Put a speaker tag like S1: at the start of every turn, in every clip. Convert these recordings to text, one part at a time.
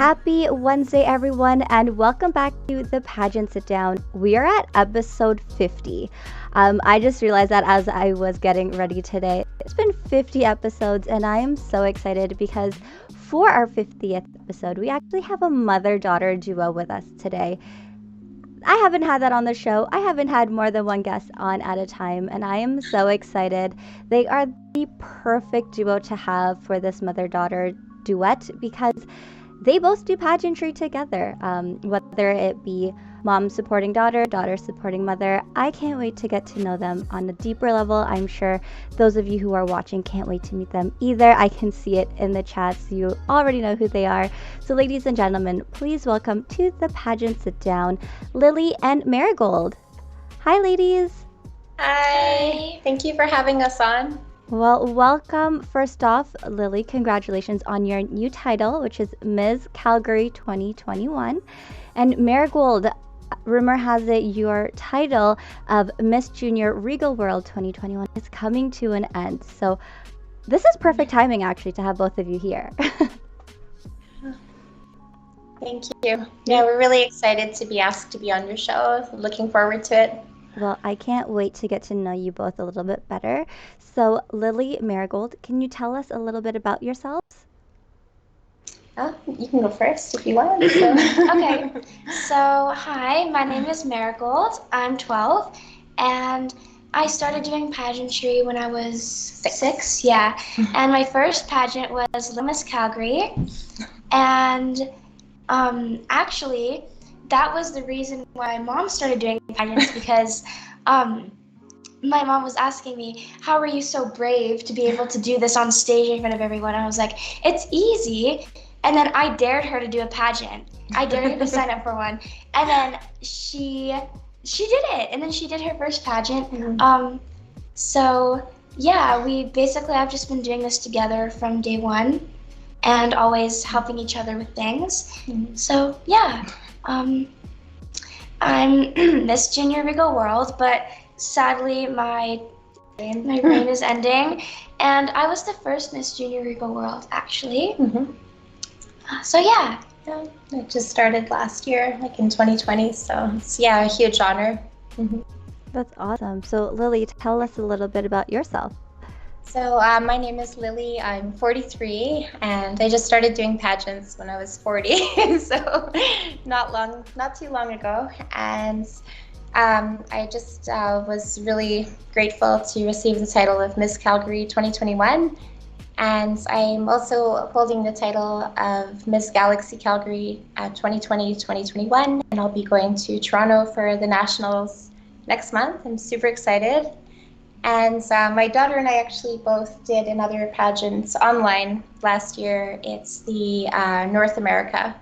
S1: Happy Wednesday, everyone, and welcome back to the Pageant Sit Down. We are at episode 50. I just realized that as I was getting ready today. It's been 50 episodes, and I am so excited because for our 50th episode, we actually have a mother-daughter duo with us today. I haven't had that on the show. I haven't had more than one guest on at a time, and I am so excited. They are the perfect duo to have for this mother-daughter duet because they both do pageantry together, whether it be mom supporting daughter, daughter supporting mother. I can't wait to get to know them on a deeper level. I'm sure those of you who are watching can't wait to meet them either. I can see it in the chats. You already know who they are. So ladies and gentlemen, please welcome to the Pageant Sit Down, Lily and Marigold. Hi, ladies.
S2: Hi. Thank you for having us on.
S1: Well, welcome. First off, Lily, congratulations on your new title, which is Miss Calgary 2021. And Marigold, rumor has it your title of Miss Junior Regal World 2021 is coming to an end. So this is perfect timing, actually, to have both of you here.
S2: Thank you. Yeah, we're really excited to be asked to be on your show. Looking forward to it.
S1: Well, I can't wait to get to know you both a little bit better. So, Lily, Marigold, can you tell us a little bit about yourselves?
S2: Oh, you can go first if you want.
S3: Okay. So, hi, my name is Marigold. I'm 12, and I started doing pageantry when I was six. Yeah. And my first pageant was Little Miss Calgary. And actually, that was the reason why Mom started doing pageants because my mom was asking me, how are you so brave to be able to do this on stage in front of everyone? And I was like, it's easy. And then I dared her to do a pageant. I dared her to sign up for one. And then she did it. And then she did her first pageant. Mm-hmm. So yeah, we basically have just been doing this together from day one and always helping each other with things. Mm-hmm. So yeah. I'm Miss Junior Regal World, but sadly my reign is ending, and I was the first Miss Junior Regal World, actually. Mm-hmm. So yeah.
S2: It just started last year, like in 2020, so it's, a huge honor. Mm-hmm.
S1: That's awesome. So Lily, tell us a little bit about yourself.
S2: So my name is Lily. I'm 43, and I just started doing pageants when I was 40, so not too long ago. And I just was really grateful to receive the title of Miss Calgary 2021. And I'm also holding the title of Miss Galaxy Calgary 2020-2021, and I'll be going to Toronto for the Nationals next month. I'm super excited. And my daughter and I actually both did another pageant online last year. It's the North America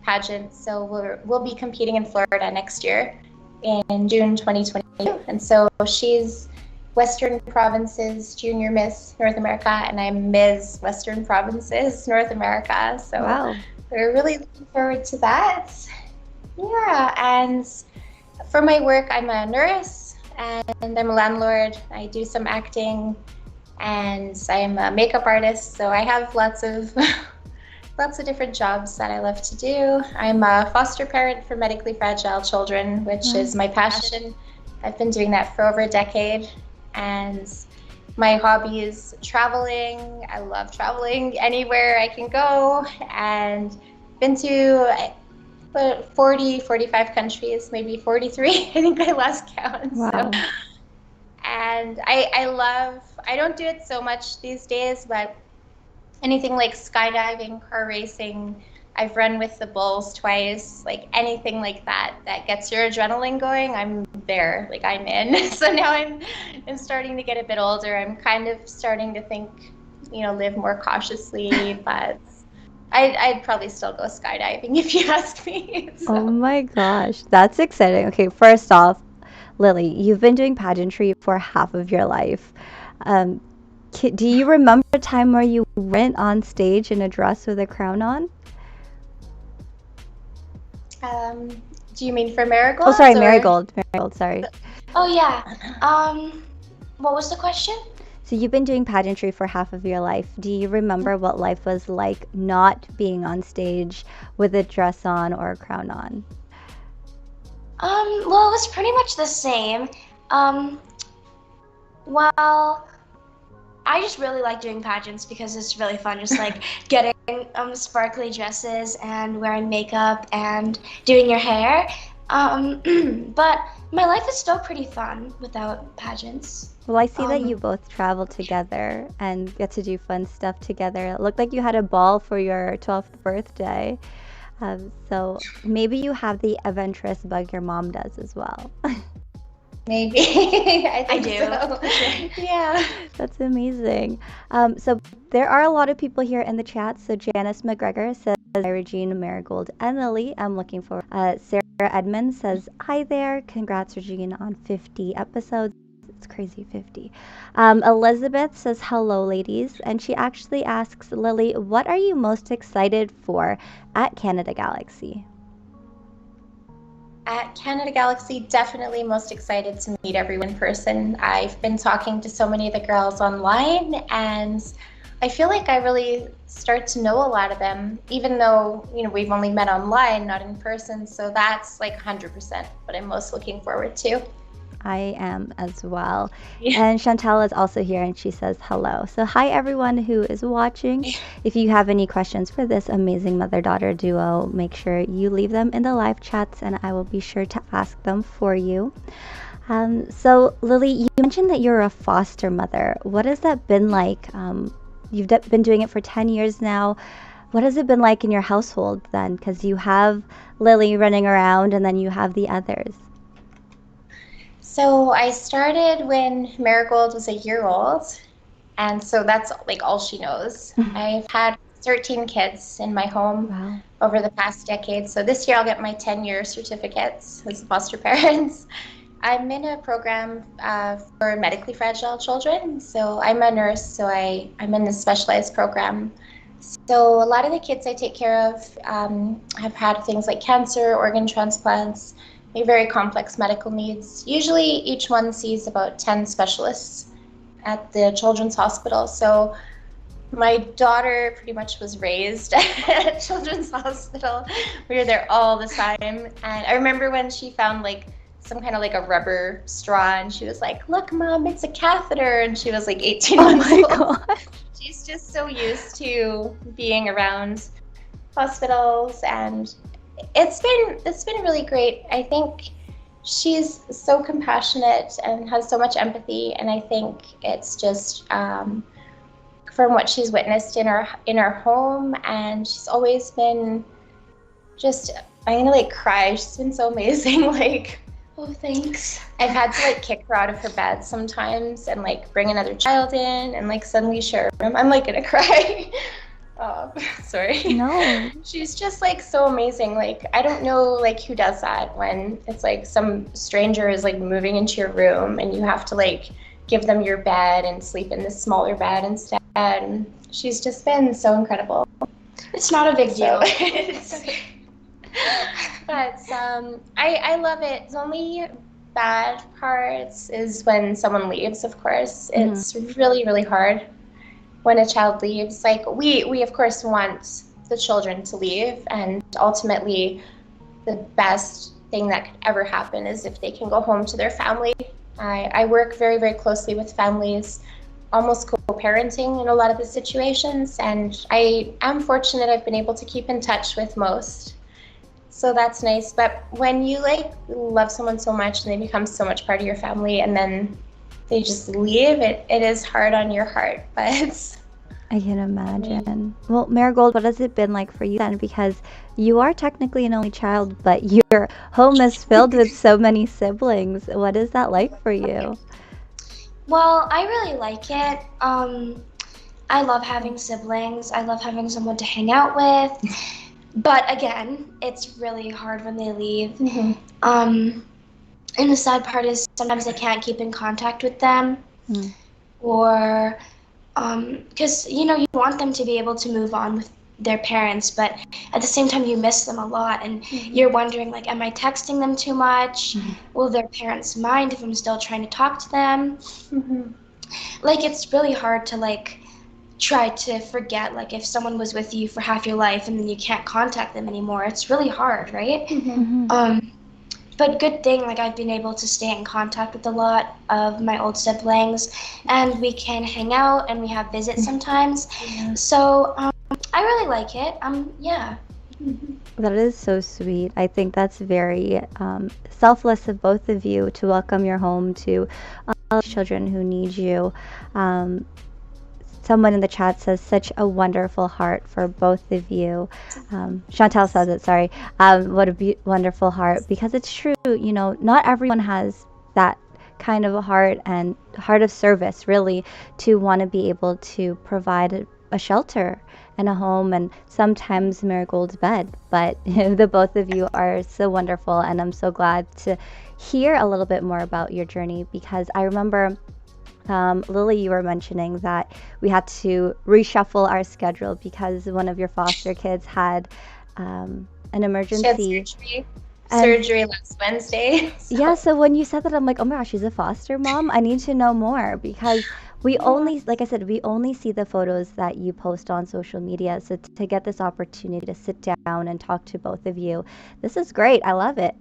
S2: pageant. So we'll be competing in Florida next year in June 2022. And so she's Western Provinces Junior Miss North America, and I'm Ms. Western Provinces North America. So wow. We're really looking forward to that. Yeah, and for my work, I'm a nurse. And I'm a landlord. I do some acting, and I'm a makeup artist. So I have lots of different jobs that I love to do. I'm a foster parent for medically fragile children, which is my passion. I've been doing that for over a decade. And my hobby is traveling. I love traveling anywhere I can go, and been to 45 countries, maybe 43. I think I lost count.
S1: Wow.
S2: So. And I don't do it so much these days, but anything like skydiving, car racing, I've run with the bulls twice, like anything like that gets your adrenaline going, I'm there, like I'm in. So now I'm starting to get a bit older. I'm kind of starting to think, live more cautiously, but I'd probably still go skydiving if you ask me. So.
S1: Oh my gosh, that's exciting. Okay, first off, Lily, you've been doing pageantry for half of your life. Do you remember a time where you went on stage in a dress with a crown on?
S2: Do you mean for Marigold?
S1: Oh, sorry, Marigold. Marigold, sorry.
S3: Oh yeah. What was the question?
S1: So you've been doing pageantry for half of your life. Do you remember what life was like not being on stage with a dress on or a crown on?
S3: Well, it was pretty much the same. Well, I just really like doing pageants because it's really fun, just like getting sparkly dresses and wearing makeup and doing your hair. But my life is still pretty fun without pageants.
S1: Well, I see that you both travel together and get to do fun stuff together. It looked like you had a ball for your 12th birthday. So maybe you have the adventurous bug your mom does as well.
S2: Maybe. I
S3: do.
S2: So. Yeah.
S1: That's amazing. So there are a lot of people here in the chat. So Janice McGregor says, hi, Regine, Marigold, and Lily. I'm looking for Sarah Edmond says, hi there. Congrats, Regine, on 50 episodes. It's crazy, 50. Elizabeth says, hello, ladies. And she actually asks, Lily, what are you most excited for at Canada Galaxy?
S2: At Canada Galaxy, definitely most excited to meet everyone in person. I've been talking to so many of the girls online, and I feel like I really start to know a lot of them, even though, we've only met online, not in person. So that's like 100% what I'm most looking forward to.
S1: I am as well.
S2: Yeah.
S1: And Chantal is also here and she says hello. So hi everyone who is watching. If you have any questions for this amazing mother-daughter duo, make sure you leave them in the live chats and I will be sure to ask them for you. So Lily, you mentioned that you're a foster mother. What has that been like? You've been doing it for 10 years now. What has it been like in your household then? Because you have Lily running around and then you have the others.
S2: So I started when Marigold was a year old, and so that's like all she knows. I've had 13 kids in my home over the past decade. So this year I'll get my 10-year certificates as foster parents. I'm in a program for medically fragile children. So I'm a nurse, so I'm in this specialized program. So a lot of the kids I take care of have had things like cancer, organ transplants, very complex medical needs. Usually each one sees about 10 specialists at the children's hospital. So my daughter pretty much was raised at children's hospital. We were there all the time. And I remember when she found like some kind of like a rubber straw and she was like, look, Mom, it's a catheter. And she was like 18 months old.
S1: God.
S2: She's just so used to being around hospitals, and it's been really great. I think she's so compassionate and has so much empathy, and I think it's just from what she's witnessed in our home, and she's always been just, I'm gonna like cry. She's been so amazing. Like,
S3: oh, thanks.
S2: I've had to like kick her out of her bed sometimes and like bring another child in and like suddenly share a room. I'm like gonna cry. Oh, sorry.
S1: No.
S2: She's just like so amazing. Like, I don't know like who does that when it's like some stranger is like moving into your room and you have to like give them your bed and sleep in this smaller bed instead. And she's just been so incredible.
S3: It's not a big deal.
S2: But I love it. The only bad parts is when someone leaves, of course. It's really, really hard when a child leaves. Like we of course want the children to leave, and ultimately the best thing that could ever happen is if they can go home to their family. I work very, very closely with families, almost co-parenting in a lot of the situations, and I am fortunate I've been able to keep in touch with most. So that's nice. But when you like love someone so much and they become so much part of your family and then they just leave, it is hard on your heart. But
S1: I can imagine. Well, Marigold, what has it been like for you then? Because you are technically an only child, but your home is filled with so many siblings. What is that like for you?
S3: Well, I really like it. I love having siblings. I love having someone to hang out with. But again, it's really hard when they leave. And the sad part is sometimes I can't keep in contact with them. Or because you want them to be able to move on with their parents, but at the same time you miss them a lot, and you're wondering, like, am I texting them too much? Will their parents mind if I'm still trying to talk to them? like it's really hard to like try to forget, like if someone was with you for half your life and then you can't contact them anymore, it's really hard, right? But good thing, like I've been able to stay in contact with a lot of my old siblings, and we can hang out and we have visits sometimes. So I really like it. Yeah.
S1: That is so sweet. I think that's very selfless of both of you to welcome your home to all the children who need you. Someone in the chat says such a wonderful heart for both of you. Chantal says it, sorry. What a wonderful heart, because it's true, you know, not everyone has that kind of a heart and heart of service, really, to want to be able to provide a shelter and a home and sometimes Marigold's bed. But the both of you are so wonderful, and I'm so glad to hear a little bit more about your journey, because I remember Lily, you were mentioning that we had to reshuffle our schedule because one of your foster kids had an emergency.
S2: She had surgery last Wednesday. So.
S1: Yeah, so when you said that, I'm like, oh my gosh, she's a foster mom. I need to know more, because we only, like I said, we only see the photos that you post on social media. So to get this opportunity to sit down and talk to both of you, this is great. I love it.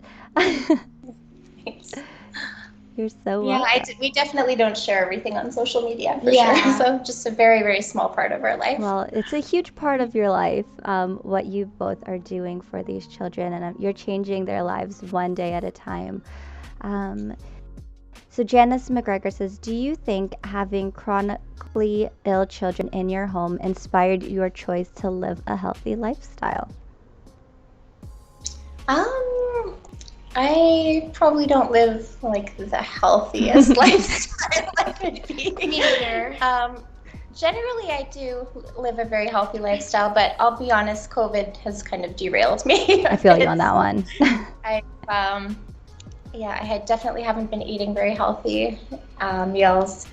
S2: Thanks.
S1: You're so welcome.
S2: We definitely don't share everything on social media for sure. So just a very, very small part of our life.
S1: Well, it's a huge part of your life, what you both are doing for these children, and you're changing their lives one day at a time. So Janice McGregor says, do you think having chronically ill children in your home inspired your choice to live a healthy lifestyle?
S2: I probably don't live like the healthiest lifestyle I could be.
S3: Me neither.
S2: Generally, I do live a very healthy lifestyle, but I'll be honest, COVID has kind of derailed me.
S1: I feel you on that one.
S2: I definitely haven't been eating very healthy meals,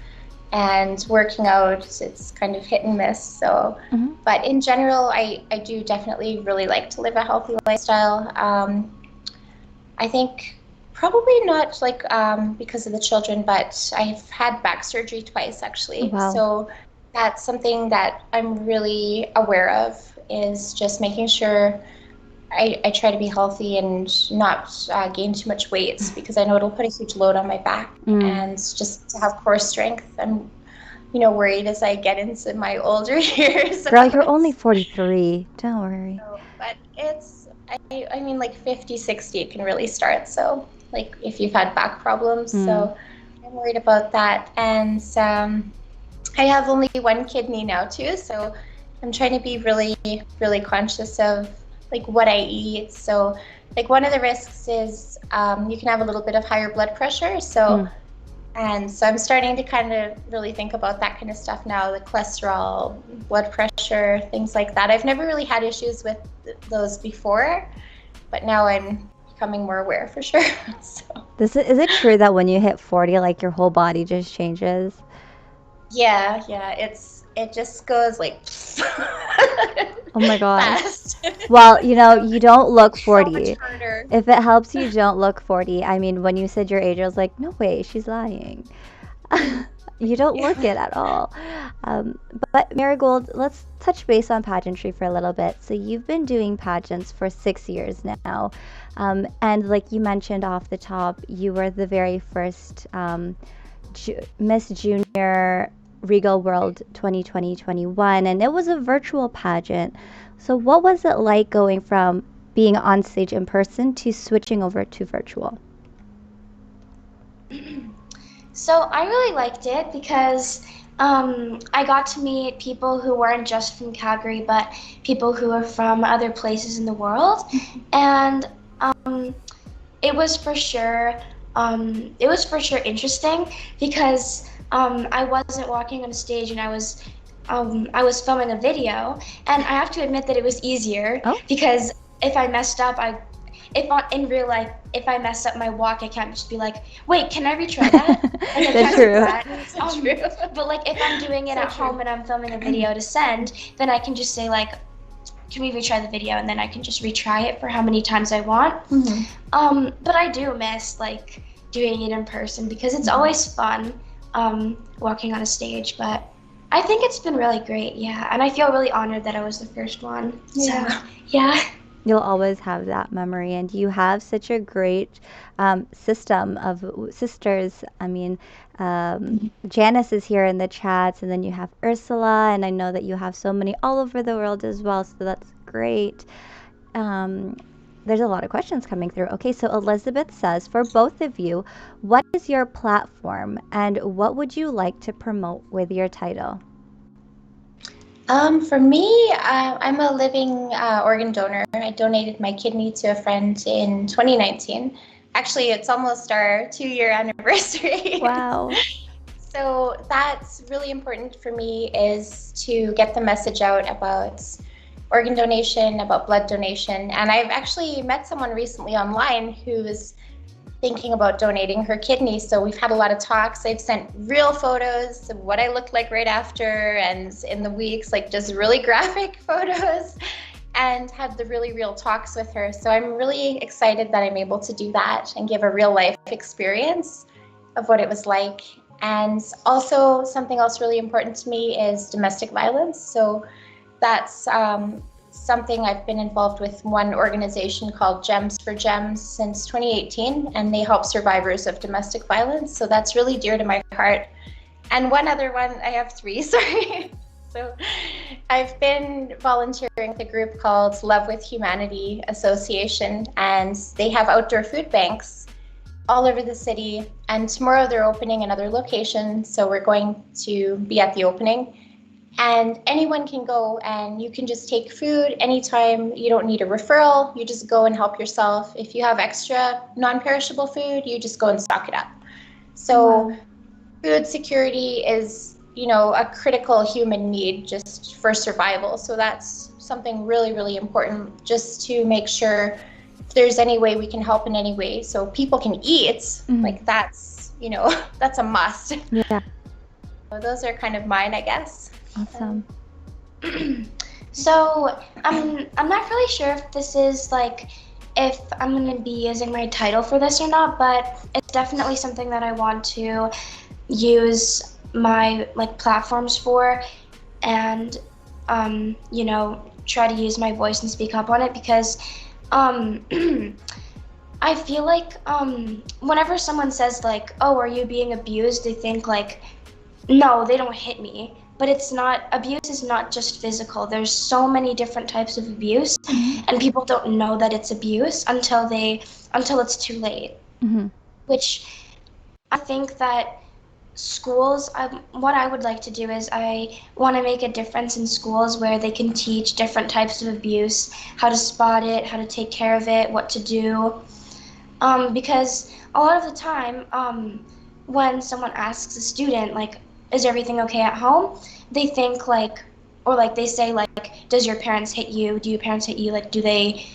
S2: and working out, it's kind of hit and miss. So, but in general, I do definitely really like to live a healthy lifestyle. I think probably not like because of the children, but I've had back surgery twice actually.
S1: Wow.
S2: So that's something that I'm really aware of, is just making sure I try to be healthy and not gain too much weight, because I know it'll put a huge load on my back. And just to have core strength, I'm worried as I get into my older years.
S1: Girl, you're only 43. Don't worry.
S2: So, but I mean, like 50, 60, it can really start. So, like, if you've had back problems. So, I'm worried about that. And I have only one kidney now, too. So, I'm trying to be really, really conscious of, like, what I eat. So, like, one of the risks is you can have a little bit of higher blood pressure. So, and so I'm starting to kind of really think about that kind of stuff now, the cholesterol, blood pressure, things like that. I've never really had issues with those before, but now I'm becoming more aware for sure. So.
S1: Is it true that when you hit 40, like your whole body just changes?
S2: Yeah, it just goes like
S1: oh my gosh.
S2: fast.
S1: Well, you don't look 40.
S2: So much harder.
S1: If it helps you, don't look 40. I mean, when you said your age, I was like, no way, she's lying. You don't look it at all. But Marigold, let's touch base on pageantry for a little bit. So you've been doing pageants for 6 years now. And like you mentioned off the top, you were the very first Miss Junior Regal World 2020-21, and it was a virtual pageant. So what was it like going from being on stage in person to switching over to virtual?
S3: So I really liked it because I got to meet people who weren't just from Calgary, but people who were from other places in the world, and it was for sure interesting because I wasn't walking on a stage, and I was filming a video, and I have to admit that it was easier because if I messed up, in real life, if I mess up my walk, I can't just be like, wait, can I retry that? Like,
S1: That's true.
S2: That's true.
S3: But like if I'm doing it at home and I'm filming a video to send, then I can just say like, can we retry the video? And then I can just retry it for how many times I want. But I do miss like doing it in person because it's always fun. walking on a stage. But I think it's been really great, yeah. And I feel really honored that I was the first one.
S2: Yeah.
S3: So, yeah.
S1: You'll always have that memory, and you have such a great system of sisters. I mean, Janice is here in the chats, and then you have Ursula, and I know that you have so many all over the world as well, so that's great. Um, there's a lot of questions coming through. Okay, so Elizabeth says, for both of you, what is your platform, and what would you like to promote with your title?
S2: For me, I'm a living organ donor. I donated my kidney to a friend in 2019. Actually, it's almost our 2-year anniversary.
S1: Wow.
S2: So that's really important for me, is to get the message out about organ donation, about blood donation. And I've actually met someone recently online who's thinking about donating her kidney. So we've had a lot of talks. I've sent real photos of what I looked like right after, and in the weeks, like just really graphic photos, and had the really real talks with her. So I'm really excited that I'm able to do that and give a real life experience of what it was like. And also something else really important to me is domestic violence. So that's something I've been involved with one organization called Gems for Gems since 2018, and they help survivors of domestic violence. So that's really dear to my heart. And one other one, I have 3, sorry. So I've been volunteering with a group called Love with Humanity Association, and they have outdoor food banks all over the city. And tomorrow they're opening another location, so we're going to be at the opening. And anyone can go, and you can just take food anytime. You don't need a referral. You just go and help yourself. If you have extra non-perishable food, you just go and stock it up. So food security is, a critical human need just for survival. So that's something really, really important, just to make sure if there's any way we can help in any way so people can eat. Like that's, that's a must.
S1: Yeah.
S2: So those are kind of mine, I guess.
S1: Awesome.
S3: So I'm not really sure if this is if I'm going to be using my title for this or not, but it's definitely something that I want to use my platforms for, and try to use my voice and speak up on it, because I feel like whenever someone says oh, are you being abused, they think no, they don't hit me. But it's not, abuse is not just physical. There's so many different types of abuse, and people don't know that it's abuse until it's too late. Which I think that schools, what I would like to do is I want to make a difference in schools where they can teach different types of abuse, how to spot it, how to take care of it, what to do. Because a lot of the time, when someone asks a student, is everything okay at home? They think they say does your parents hit you? Do your parents hit you? Do they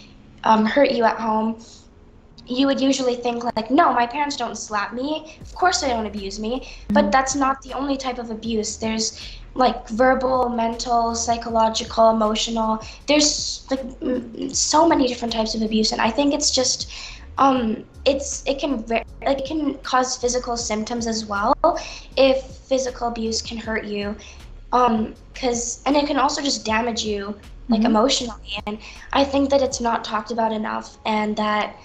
S3: hurt you at home? You would usually think no, my parents don't slap me. Of course they don't abuse me. But that's not the only type of abuse. There's verbal, mental, psychological, emotional. There's so many different types of abuse, and I think it's just it can cause physical symptoms as well if physical abuse can hurt you, and it can also just damage you emotionally. And I think that it's not talked about enough, and that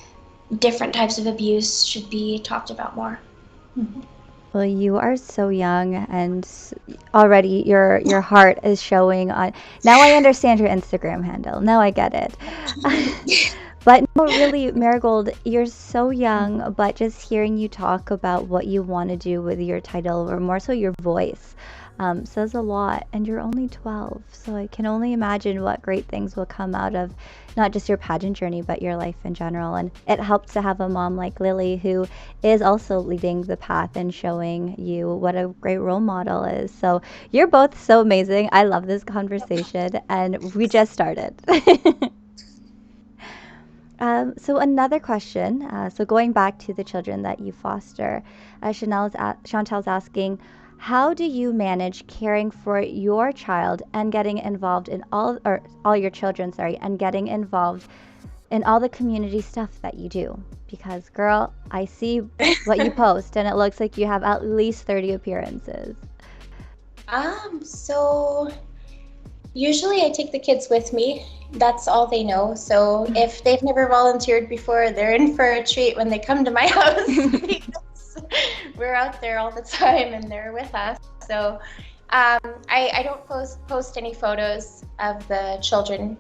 S3: different types of abuse should be talked about more.
S1: Well, you are so young, and already your heart is showing on. Now I understand your Instagram handle. Now I get it. But no, really, Marigold, you're so young, but just hearing you talk about what you want to do with your title, or more so your voice, says a lot. And you're only 12, so I can only imagine what great things will come out of not just your pageant journey, but your life in general. And it helps to have a mom like Lily, who is also leading the path and showing you what a great role model is. So you're both so amazing. I love this conversation, and we just started. So another question, so going back to the children that you foster, Chantel's asking, how do you manage caring for your child and getting involved in all your children, and getting involved and all the community stuff that you do? Because, girl, I see what you post, and it looks like you have at least 30 appearances.
S2: So usually I take the kids with me. That's all they know. So if they've never volunteered before, they're in for a treat when they come to my house because we're out there all the time and they're with us. So I don't post any photos of the children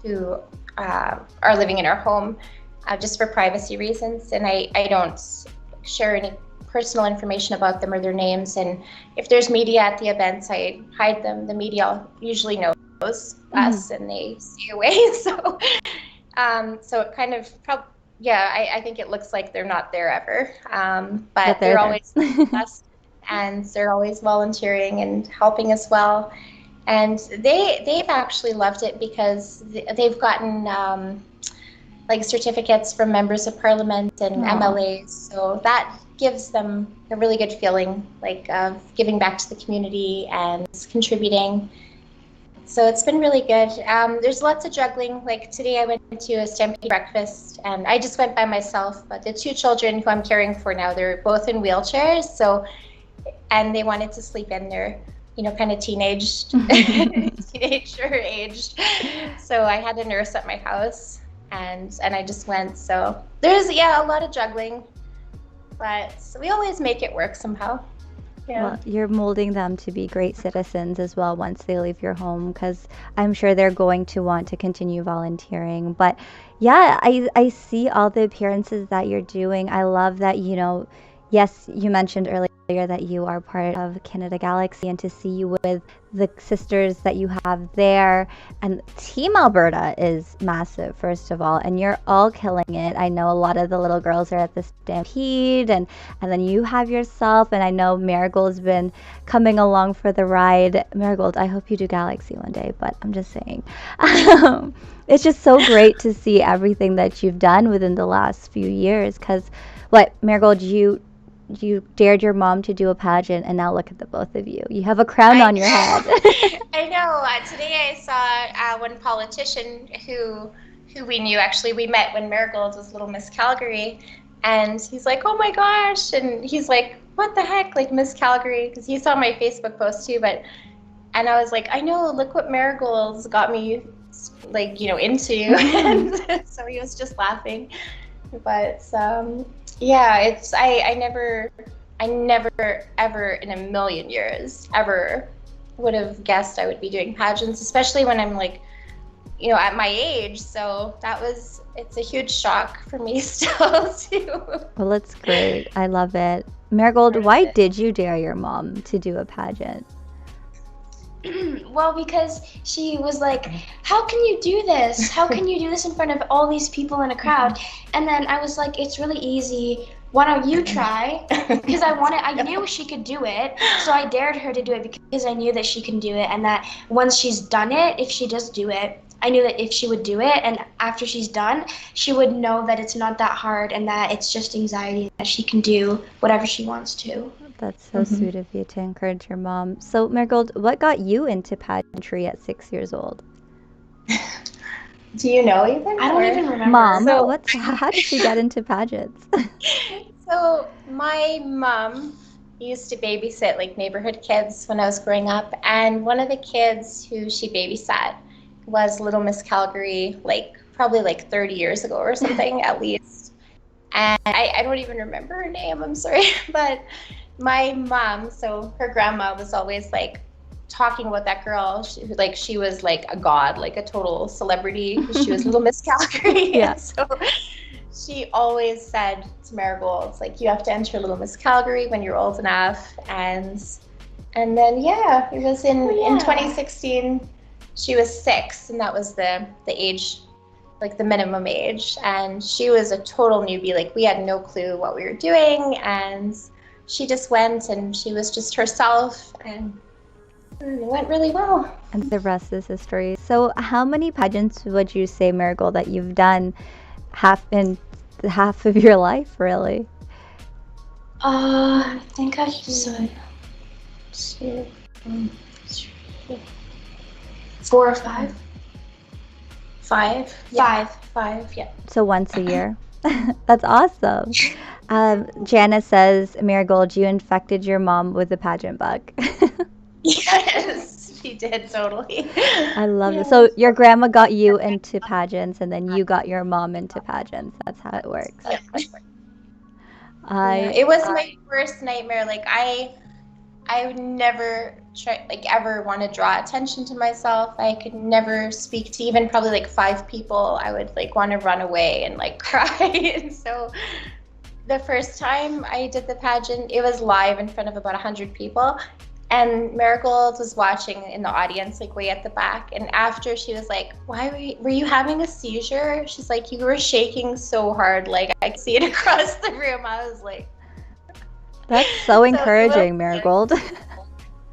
S2: who are living in our home just for privacy reasons. And I don't share any personal information about them or their names. And if there's media at the events, I hide them. The media usually knows us and they stay away. So it kind of I think it looks like they're not there ever. But they're always with us, and they're always volunteering and helping as well. And they've actually loved it because they've gotten like certificates from members of parliament and MLAs. So that gives them a really good feeling, like of giving back to the community and contributing. So it's been really good. There's lots of juggling. Like today I went to a Stampede breakfast and I just went by myself, but the two children who I'm caring for now, they're both in wheelchairs. So, and they wanted to sleep in. They're, kind of teenager aged. So I had a nurse at my house and I just went. So there's, a lot of juggling, but we always make it work somehow. Yeah.
S1: Well, you're molding them to be great citizens as well once they leave your home, because I'm sure they're going to want to continue volunteering. But yeah, I see all the appearances that you're doing. I love that, yes, you mentioned earlier that you are part of Canada Galaxy, and to see you with the sisters that you have there. And Team Alberta is massive, first of all, and you're all killing it. I know a lot of the little girls are at the Stampede, and then you have yourself, and I know Marigold's been coming along for the ride. Marigold, I hope you do Galaxy one day, but I'm just saying. It's just so great to see everything that you've done within the last few years, because Marigold, you dared your mom to do a pageant, and now look at the both of you. You have a crown on your head.
S2: I know. Today I saw one politician who we knew. Actually, we met when Marigold was Little Miss Calgary, and he's like, "Oh my gosh!" And he's like, "What the heck, like Miss Calgary?" Because he saw my Facebook post too. And I was like, "I know. Look what Marigold's got me, like into." And so he was just laughing, but. Yeah, I never ever in a million years ever would have guessed I would be doing pageants, especially when I'm like, at my age. So it's a huge shock for me still too.
S1: Well, it's great. I love it. Marigold, why did you dare your mom to do a pageant?
S3: Well, because she was like, how can you do this? How can you do this in front of all these people in a crowd? And then I was like, it's really easy. Why don't you try? Because I knew she could do it. So I dared her to do it because I knew that she can do it, and that once she's done it, if she does do it, I knew that if she would do it, and after she's done, she would know that it's not that hard and that it's just anxiety, that she can do whatever she wants to.
S1: That's so sweet of you to encourage your mom. So, Marigold, what got you into pageantry at 6 years old?
S2: Do you know even?
S3: I don't even remember.
S1: Mom, how did you get into pageants?
S2: So my mom used to babysit like neighborhood kids when I was growing up, and one of the kids who she babysat was Little Miss Calgary, probably 30 years ago or something at least. And I don't even remember her name, I'm sorry, but my mom, so her grandma was always talking about that girl. She was like a god, like a total celebrity, because she was Little Miss Calgary.
S1: Yeah.
S2: So she always said to Marigold, you have to enter Little Miss Calgary when you're old enough. And then it was in 2016. She was 6, and that was the age, the minimum age. And she was a total newbie. We had no clue what we were doing, and she just went, and she was just herself, and it went really well.
S1: And the rest is history. So how many pageants would you say, Marigold, that you've done half of your life, really?
S3: I think I've done 2, 3, 4 or 5.
S2: 5.
S3: Five.
S2: 5, yeah.
S1: So once a year. That's awesome. Jana says, Marigold, you infected your mom with the pageant bug.
S2: Yes, she did, totally.
S1: I love it.
S2: Yes.
S1: So your grandma got you into pageants, and then you got your mom into pageants. That's how it works.
S2: Yeah.
S1: I
S2: It was my worst nightmare. Like I would never try, like, ever want to draw attention to myself. I could never speak to even probably like 5 people. I would like want to run away and like cry. And so the first time I did the pageant, it was live in front of about 100 people. And Marigold was watching in the audience, like way at the back. And after, she was like, "Why were you having a seizure?" She's like, "You were shaking so hard, like I could see it across the room." I was like,
S1: That's so encouraging, Marigold.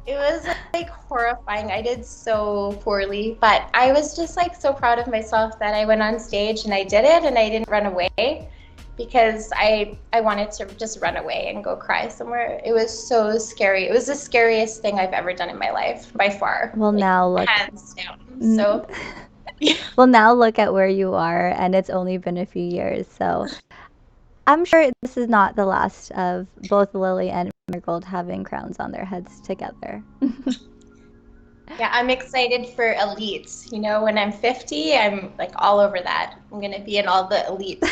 S2: it was like horrifying. I did so poorly, but I was just like so proud of myself that I went on stage and I did it and I didn't run away, because I wanted to just run away and go cry somewhere. It was so scary. It was the scariest thing I've ever done in my life, by far.
S1: Well,
S2: like,
S1: now look.
S2: hands down. So
S1: Well, now look at where you are, and it's only been a few years. So I'm sure this is not the last of both Lily and Marigold having crowns on their heads together.
S2: yeah, I'm excited for elites. You know, when I'm 50, I'm like all over that. I'm gonna be in all the elites.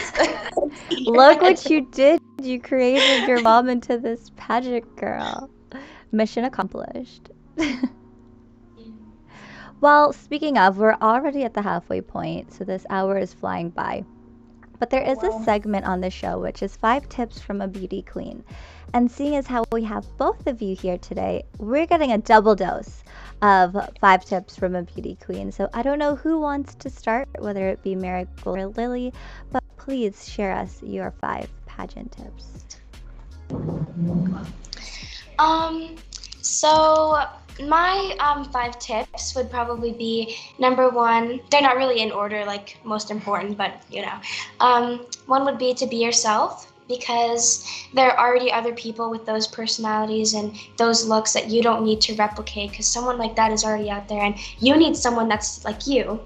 S1: Look what you did. You created your mom into this pageant girl. Mission accomplished. Well, speaking of, we're already at the halfway point, so this hour is flying by. But there is
S2: Wow.
S1: a segment on the show which is 5 tips from a beauty queen. And seeing as how we have both of you here today, we're getting a double dose of 5 tips from a beauty queen. So I don't know who wants to start, whether it be Marigold or Lily, but please share us your 5 pageant tips.
S3: So my 5 tips would probably be, number 1, they're not really in order, like most important, but you know. 1 would be to be yourself, because there are already other people with those personalities and those looks that you don't need to replicate, because someone like that is already out there and you need someone that's like you.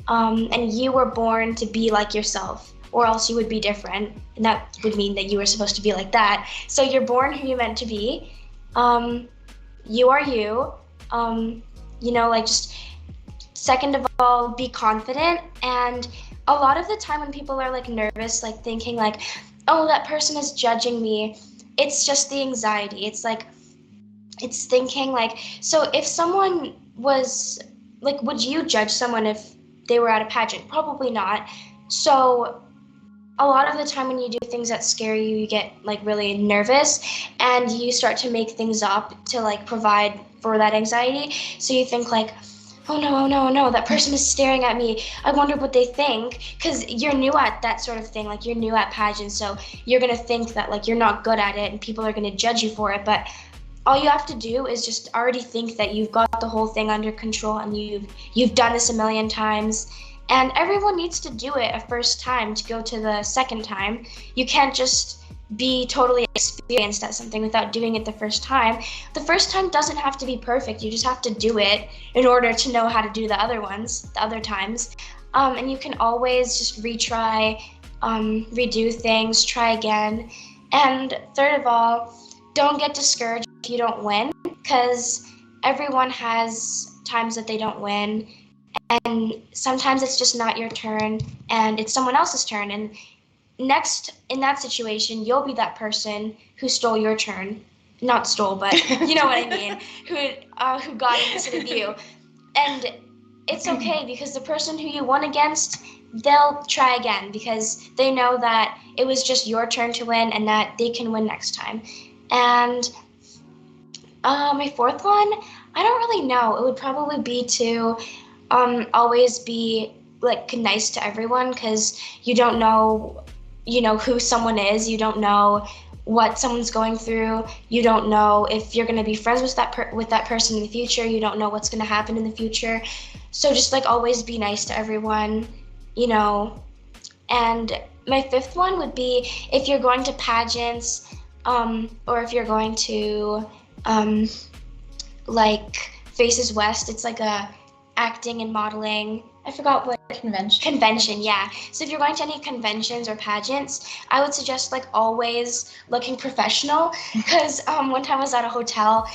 S3: And you were born to be like yourself, or else you would be different, and that would mean that you were supposed to be like that. So you're born who you're meant to be. You are you. You know, like, just second of all, be confident. And a lot of the time when people are like nervous, like thinking like, oh, that person is judging me, it's just the anxiety. It's like, it's thinking like, so if someone was like, would you judge someone if they were at a pageant? Probably not. So a lot of the time when you do things that scare you, you get like really nervous and you start to make things up to like provide for that anxiety. So you think like, oh no, that person is staring at me. I wonder what they think, because you're new at that sort of thing. Like, you're new at pageants, so you're gonna think that like you're not good at it and people are gonna judge you for it. But all you have to do is just already think that you've got the whole thing under control and you've done this a million times. And everyone needs to do it a first time to go to the second time. You can't just be totally experienced at something without doing it the first time. The first time doesn't have to be perfect. You just have to do it in order to know how to do the other ones, the other times. And you can always just retry, redo things, try again. And third of all, don't get discouraged if you don't win, because everyone has times that they don't win. And sometimes it's just not your turn and it's someone else's turn. And next, in that situation, you'll be that person who stole your turn. Not stole, but you know what I mean. Who got it instead of you. And it's okay, because the person who you won against, they'll try again because they know that it was just your turn to win and that they can win next time. And my fourth one, I don't really know. It would probably be to always be like nice to everyone, because you don't know, who someone is. You don't know what someone's going through. You don't know if you're going to be friends with that person in the future. You don't know what's going to happen in the future. So just like always be nice to everyone, And my fifth one would be, if you're going to pageants, or if you're going to like Faces West, it's like a acting and modeling I forgot what
S2: Convention.
S3: yeah. So if you're going to any conventions or pageants, I would suggest like always looking professional because one time I was at a hotel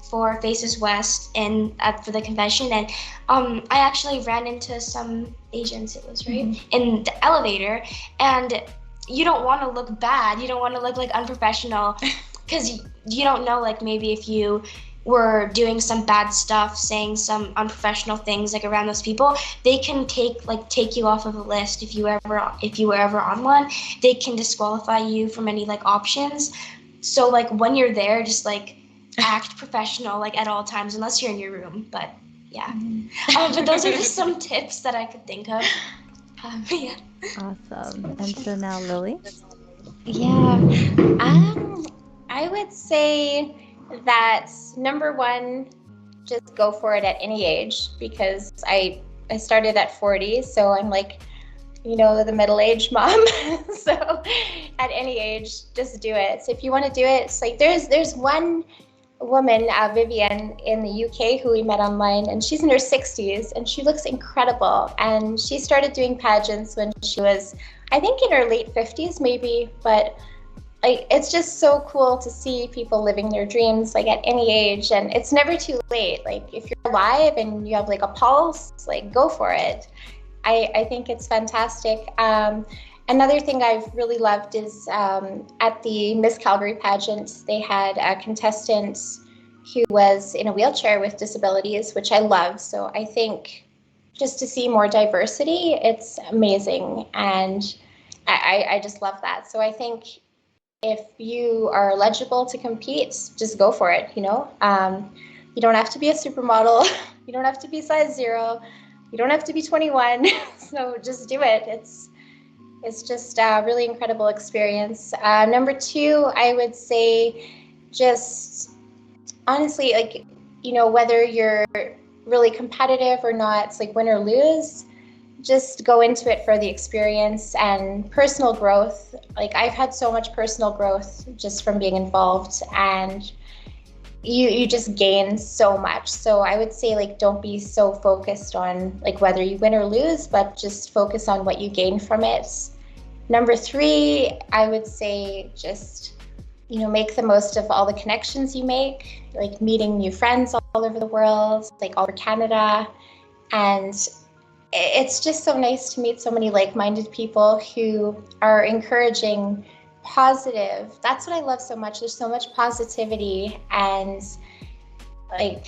S3: for Faces West and for the convention, and I actually ran into some Asians, it was right, in the elevator, and you don't want to look bad, you don't want to look like unprofessional because you don't know, like maybe if you were doing some bad stuff, saying some unprofessional things like around those people, they can take you off of a list if you were ever on one. They can disqualify you from any like options. So like when you're there, just like act professional like at all times, unless you're in your room. But yeah, but those are just some tips that I could think of. Yeah.
S1: Awesome. And so now Lily?
S2: Yeah. I would say that number one, just go for it at any age, because I started at 40, so I'm like, the middle-aged mom. So at any age, just do it. So if you want to do it, it's like there's one woman, Vivian, in the UK who we met online, and she's in her 60s and she looks incredible. And she started doing pageants when she was, I think, in her late 50s maybe, but like it's just so cool to see people living their dreams like at any age, and it's never too late. Like if you're alive and you have like a pulse, like go for it. I think it's fantastic. Another thing I've really loved is at the Miss Calgary pageant, they had a contestant who was in a wheelchair with disabilities, which I love. So I think just to see more diversity, it's amazing. And I just love that. So I think if you are eligible to compete, just go for it, You don't have to be a supermodel. You don't have to be size 0. You don't have to be 21. So just do it. It's just a really incredible experience. Number 2, I would say just honestly, like, whether you're really competitive or not, it's like win or lose, just go into it for the experience and personal growth. Like I've had so much personal growth just from being involved, and you just gain so much. So I would say, like, don't be so focused on like whether you win or lose, but just focus on what you gain from it. Number 3, I would say just, make the most of all the connections you make, like meeting new friends all over the world, like all over Canada. And it's just so nice to meet so many like-minded people who are encouraging, positive. That's what I love so much. There's so much positivity and like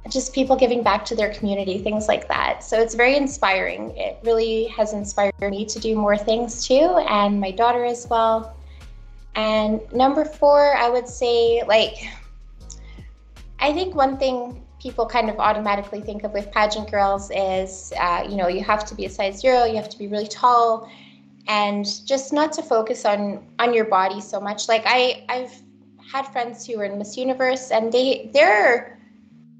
S2: just people giving back to their community, things like that. So it's very inspiring. It really has inspired me to do more things too, and my daughter as well. And number 4, I would say, I think one thing people kind of automatically think of with pageant girls is, you have to be a size 0, you have to be really tall, and just not to focus on your body so much. Like I've had friends who are in Miss Universe, and they're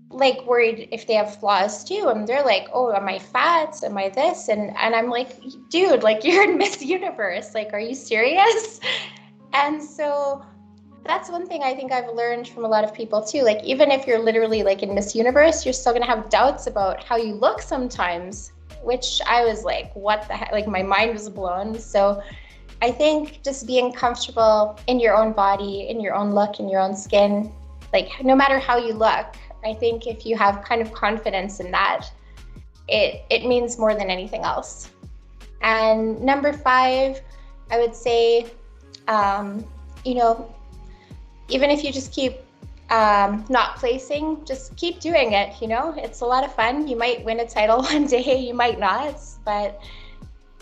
S2: like worried if they have flaws too, and they're like, oh, am I fat, am I this, and I'm like, dude, like you're in Miss Universe, like are you serious? And so that's one thing I think I've learned from a lot of people too. Like even if you're literally like in Miss Universe, you're still gonna have doubts about how you look sometimes, which I was like, what the heck, like my mind was blown. So I think just being comfortable in your own body, in your own look, in your own skin, like no matter how you look, I think if you have kind of confidence in that, it means more than anything else. And number 5, I would say, even if you just keep not placing, just keep doing it. It's a lot of fun. You might win a title one day, you might not, but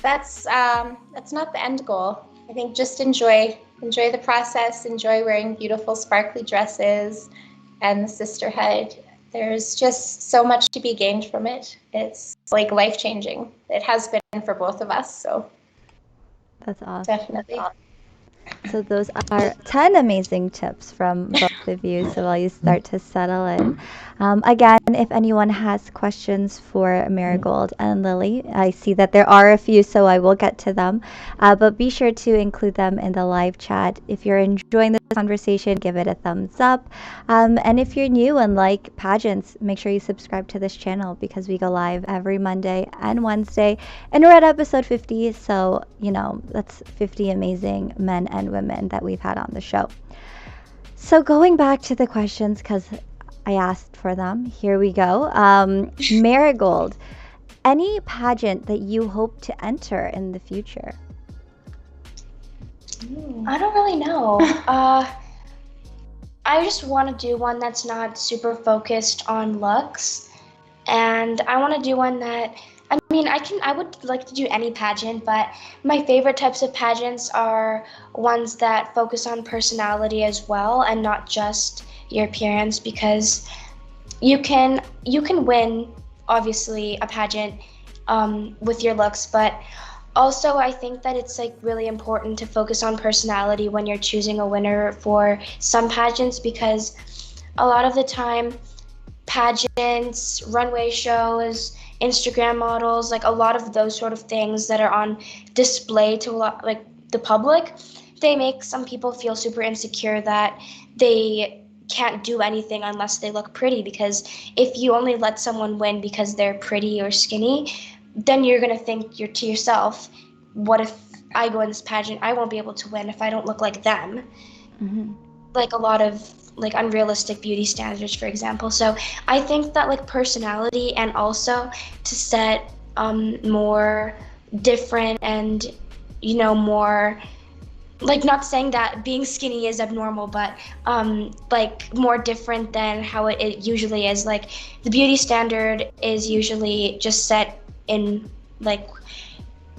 S2: that's not the end goal. I think just enjoy the process, enjoy wearing beautiful sparkly dresses and the sisterhood. There's just so much to be gained from it. It's like life-changing. It has been for both of us, so
S1: That's awesome.
S2: definitely.
S1: So those are 10 amazing tips from both of you. So while you start to settle in. Again, if anyone has questions for Marigold and Lily, I see that there are a few, so I will get to them. But be sure to include them in the live chat. If you're enjoying this conversation, give it a thumbs up. And if you're new and like pageants, make sure you subscribe to this channel because we go live every Monday and Wednesday. And we're at episode 50, so, that's 50 amazing men and women that we've had on the show. So going back to the questions, because I asked for them. Here we go. Marigold, any pageant that you hope to enter in the future?
S3: I don't really know. I just want to do one that's not super focused on looks, and I want to do one that, I would like to do any pageant, but my favorite types of pageants are ones that focus on personality as well and not just your appearance, because you can win, obviously, a pageant with your looks, but also I think that it's really important to focus on personality when you're choosing a winner for some pageants, because a lot of the time pageants, runway shows, Instagram models, a lot of those sort of things that are on display to the public, they make some people feel super insecure that they can't do anything unless they look pretty, because if you only let someone win because they're pretty or skinny, then you're going to think to yourself, what if I go in this pageant, I won't be able to win if I don't look like them.
S1: Mm-hmm.
S3: A lot of unrealistic beauty standards, for example. So I think that personality, and also to set more different and more, not saying that being skinny is abnormal, but more different than how it usually is. The beauty standard is usually just set in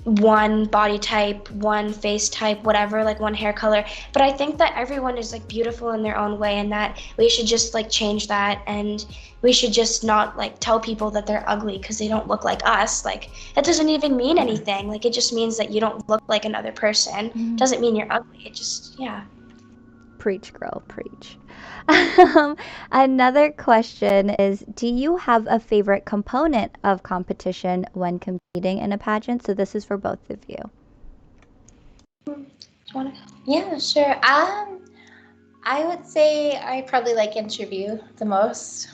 S3: one body type, one face type, whatever, one hair color. But I think that everyone is beautiful in their own way, and that we should just change that, and we should just not tell people that they're ugly because they don't look like us. That doesn't even mean anything. It just means that you don't look like another person.
S1: Mm-hmm.
S3: Doesn't mean you're ugly. It just, yeah.
S1: Preach, girl, preach. Another question is, do you have a favorite component of competition when competing in a pageant? So this is for both of you.
S3: Do you want to?
S2: Yeah, sure. I would say I probably like interview the most.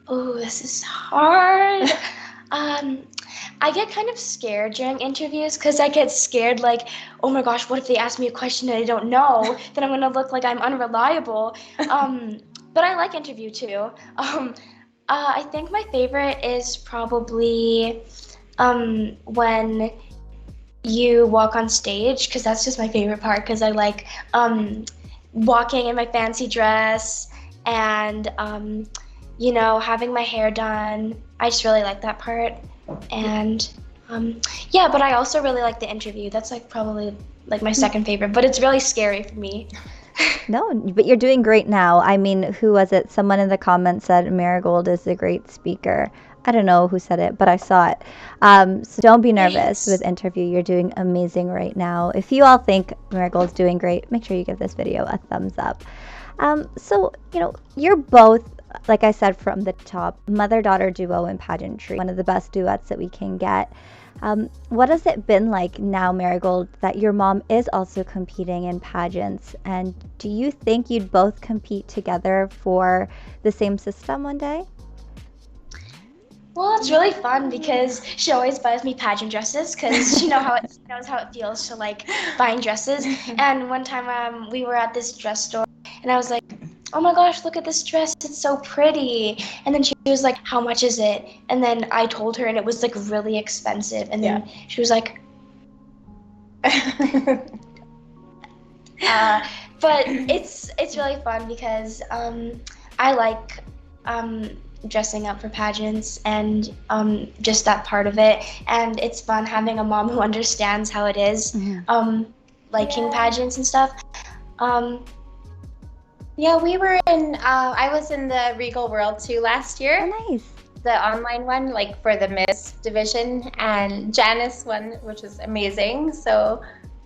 S3: Oh, this is hard. I get kind of scared during interviews, because I get scared oh my gosh, what if they ask me a question and I don't know? Then I'm going to look like I'm unreliable. But I like interview too. I think my favorite is probably when you walk on stage, because that's just my favorite part, because I like walking in my fancy dress and having my hair done. I just really like that part. And but I also really like the interview. That's probably my second favorite, but it's really scary for me.
S1: No, but you're doing great now. I mean, who was it? Someone in the comments said Marigold is a great speaker. I don't know who said it, but I saw it. So don't be nervous with interview. You're doing amazing right now. If you all think Marigold's doing great, make sure you give this video a thumbs up. So, you're both, like I said from the top, mother-daughter duo in pageantry, one of the best duets that we can get. What has it been like now, Marigold, that your mom is also competing in pageants? And do you think you'd both compete together for the same system one day?
S3: Well, it's really fun because she always buys me pageant dresses, because she knows how it feels to buying dresses. And one time we were at this dress store, and I was like, oh my gosh, look at this dress, it's so pretty. And then she was like, how much is it? And then I told her, and it was really expensive. And then she was like, but it's really fun because I like dressing up for pageants and just that part of it. And it's fun having a mom who understands how it is, liking pageants and stuff.
S2: Yeah, we were I was in the Regal World too last year.
S1: Oh, nice.
S2: The online one, for the Miss division, and Janice won, which was amazing. So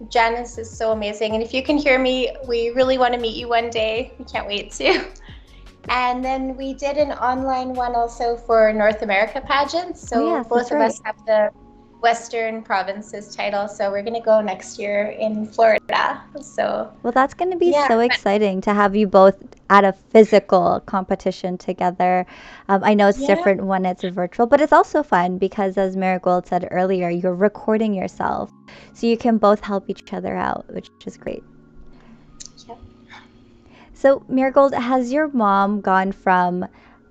S2: Janice is so amazing. And if you can hear me, we really want to meet you one day. We can't wait to. And then we did an online one also for North America pageants. So
S1: yes,
S2: both of us have the Western Provinces title. So we're going to go next year in Florida. So
S1: well, that's going to be so exciting to have you both at a physical competition together. I know it's different when it's virtual, but it's also fun because, as Marigold said earlier, you're recording yourself. So you can both help each other out, which is great.
S3: Yep.
S1: So, Marigold, has your mom gone from,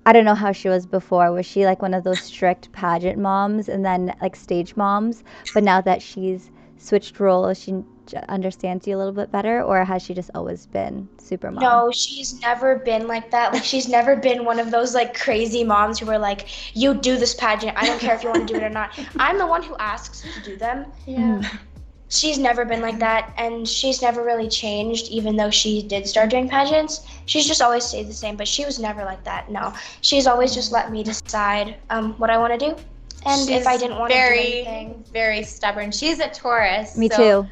S1: I don't know how she was before, was she like one of those strict pageant moms and then like stage moms, but now that she's switched roles, she understands you a little bit better, or has she just always been super mom?
S3: No, she's never been like that. Like, she's never been one of those like crazy moms who are like, you do this pageant, I don't care if you want to do it or not. I'm the one who asks to do them.
S2: Yeah.
S3: She's never been like that, and she's never really changed, even though she did start doing pageants. She's just always stayed the same, but she was never like that. No, she's always just let me decide what I want to do, and if I didn't want to do anything.
S2: Very stubborn. She's a Taurus.
S1: Me too.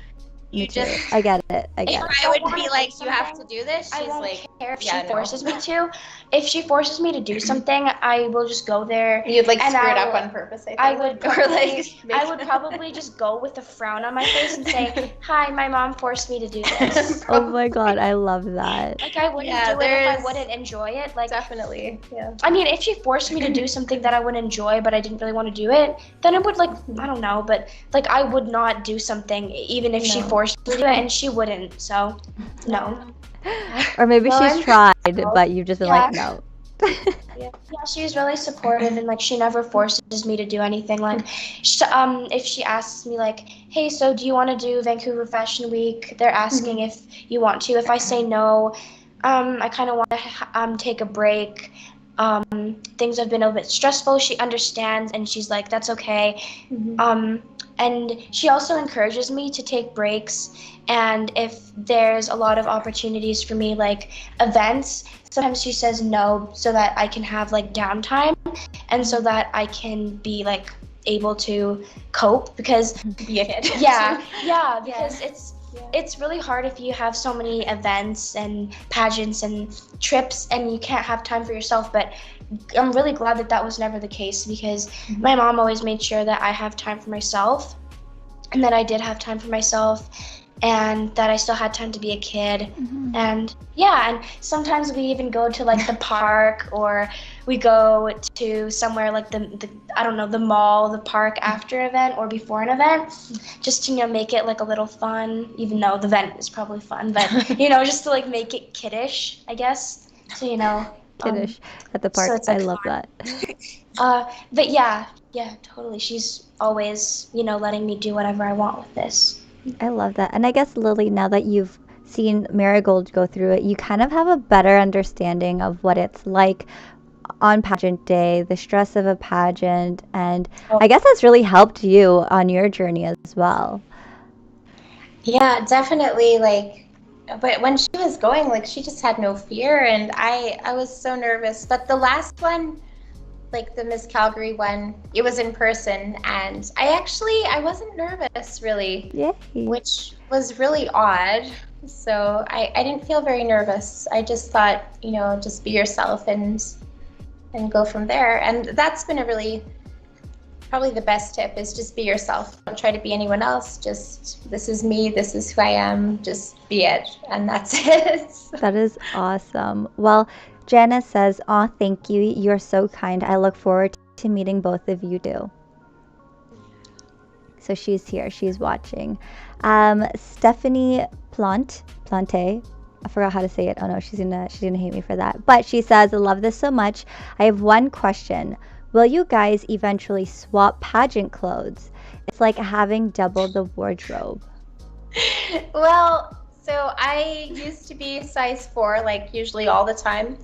S2: You just,
S1: I get it. I get
S2: if
S1: it.
S2: I would be like, you have to do this,
S3: I
S2: she's
S3: won't
S2: like,
S3: care if
S2: yeah,
S3: she forces me to. If she forces me to do something, I will just go there.
S2: You'd like
S3: and
S2: screw it up on purpose, I think.
S3: I would probably,
S2: I
S3: I would probably just go with a frown on my face and say, hi, my mom forced me to do this.
S1: Oh my god, I love that.
S3: Like, I wouldn't do it if I wouldn't enjoy it. Like,
S2: definitely, yeah.
S3: I mean, if she forced me to do something that I wouldn't enjoy, but I didn't really want to do it, then it would, like, I don't know, but, like, I would not do something even if she forced me to do it, and she wouldn't, so, no.
S1: Or maybe she's tried, but you've just been like, no.
S3: Yeah, she was really supportive, and like she never forces me to do anything. Like, if she asks me like, "Hey, so do you want to do Vancouver Fashion Week?" They're asking if you want to. If I say no, I kind of want to take a break. Things have been a bit stressful. She understands, and she's like, "That's okay." And she also encourages me to take breaks. And if there's a lot of opportunities for me, like events, sometimes she says no so that I can have like downtime and so that I can be like able to cope, because
S2: be a kid.
S3: Yeah, because it's really hard if you have so many events and pageants and trips and you can't have time for yourself. But I'm really glad that that was never the case, because my mom always made sure that I have time for myself, and that I did have time for myself, and that I still had time to be a kid. And and sometimes we even go to like the park, or we go to somewhere like the I don't know, the mall, the park after an event or before an event, just to, you know, make it like a little fun, even though the event is probably fun, but you know, just to like make it kiddish, I guess. So, you know,
S1: kiddish at the park.
S3: So like
S1: I love that.
S3: But yeah, totally. She's always, you know, letting me do whatever I want with this.
S1: I love that. And I guess, Lily, now that you've seen Marigold go through it, you kind of have a better understanding of what it's like on pageant day, the stress of a pageant, and I guess that's really helped you on your journey as well.
S2: Yeah, definitely. Like, but when she was going, like, she just had no fear, and I was so nervous. But the last one, like the Miss Calgary one, it was in person, and I wasn't nervous really.
S1: Yay.
S2: Which was really odd. So I didn't feel very nervous. I just thought, you know, just be yourself and go from there. And that's been probably the best tip, is just be yourself. Don't try to be anyone else. Just, this is me, this is who I am, just be it. And that's it.
S1: That is awesome. Well, Janice says, "Aw, thank you. You're so kind. I look forward to meeting both of you too." So she's here. She's watching. Stephanie Plante. I forgot how to say it. Oh no, she's gonna hate me for that. But she says, "I love this so much. I have one question. Will you guys eventually swap pageant clothes? It's like having double the wardrobe."
S2: Well, so I used to be size 4, like usually all the time.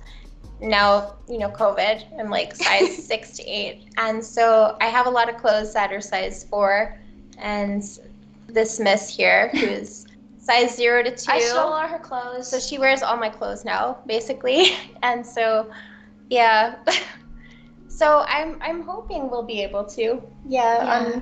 S2: Now, you know, COVID, I'm like size 6 to 8. And so I have a lot of clothes that are size 4. And this miss here, who's size 0 to 2.
S3: I stole all her clothes.
S2: So she wears all my clothes now, basically. And so, yeah. So I'm hoping we'll be able to. Yeah.